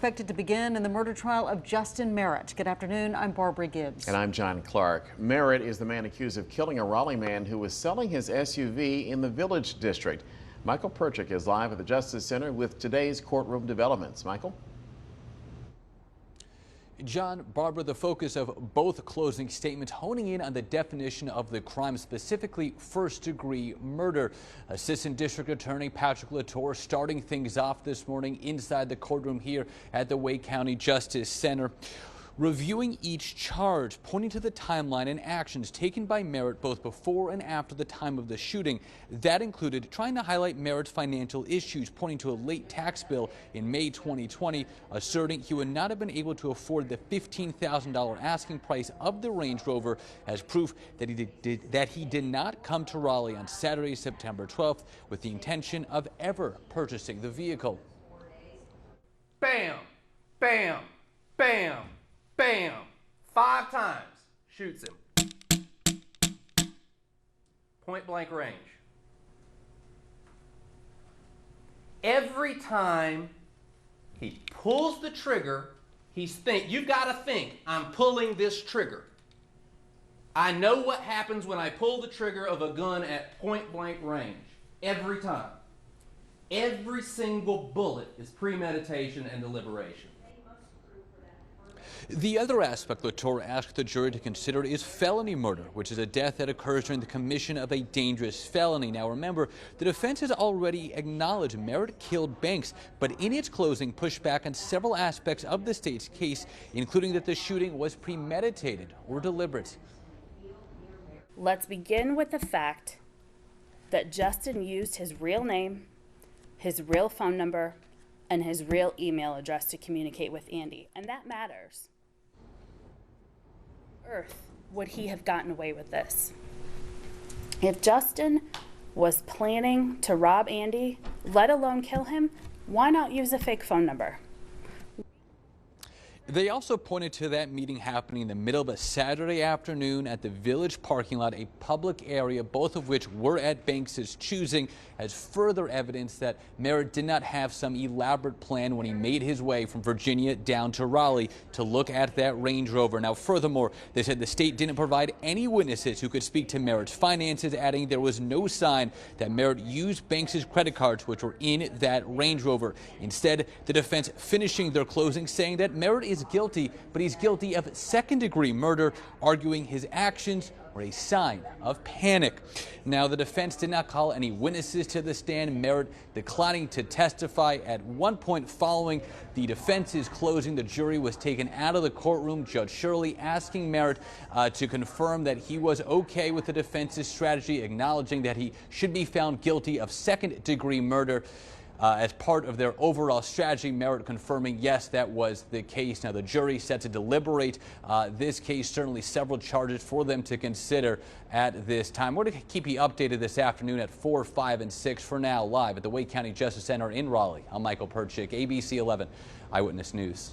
Expected to begin in the murder trial of Justin Merritt. Good afternoon, I'm Barbara Gibbs. And I'm John Clark. Merritt is the man accused of killing a Raleigh man who was selling his SUV in the Village District. Michael Perchik is live at the Justice Center with today's courtroom developments. Michael? John, Barbara, the focus of both closing statements honing in on the definition of the crime, specifically first-degree murder. Assistant District Attorney Patrick Latour starting things off this morning inside the courtroom here at the Wake County Justice Center, reviewing each charge, pointing to the timeline and actions taken by Merritt both before and after the time of the shooting. That included trying to highlight Merritt's financial issues, pointing to a late tax bill in May 2020, asserting he would not have been able to afford the $15,000 asking price of the Range Rover as proof that he did not come to Raleigh on Saturday, September 12th with the intention of ever purchasing the vehicle. Bam, bam, bam. Bam! 5 times. Shoots him. Point blank range. Every time he pulls the trigger, you've got to think, I'm pulling this trigger. I know what happens when I pull the trigger of a gun at point blank range. Every time. Every single bullet is premeditation and deliberation. The other aspect Latour asked the jury to consider is felony murder, which is a death that occurs during the commission of a dangerous felony. Now remember, the defense has already acknowledged Merritt killed Banks, but in its closing pushed back on several aspects of the state's case, including that the shooting was premeditated or deliberate. Let's begin with the fact that Justin used his real name, his real phone number, and his real email address to communicate with Andy, and that matters. Earth would he have gotten away with this? If Justin was planning to rob Andy, let alone kill him, why not use a fake phone number? They also pointed to that meeting happening in the middle of a Saturday afternoon at the Village parking lot, a public area, both of which were at Banks's choosing, as further evidence that Merritt did not have some elaborate plan when he made his way from Virginia down to Raleigh to look at that Range Rover. Now, furthermore, they said the state didn't provide any witnesses who could speak to Merritt's finances, adding there was no sign that Merritt used Banks's credit cards, which were in that Range Rover. Instead, the defense finishing their closing saying that Merritt is guilty, but he's guilty of second-degree murder, arguing his actions were a sign of panic. Now, the defense did not call any witnesses to the stand, Merritt declining to testify. At one point following the defense's closing, the jury was taken out of the courtroom, Judge Shirley asking Merritt to confirm that he was okay with the defense's strategy, acknowledging that he should be found guilty of second-degree murder. As part of their overall strategy, Merritt confirming, yes, that was the case. Now, the jury set to deliberate this case, certainly several charges for them to consider at this time. We're going to keep you updated this afternoon at 4, 5, and 6. For now, live at the Wake County Justice Center in Raleigh, I'm Michael Perchik, ABC 11 Eyewitness News.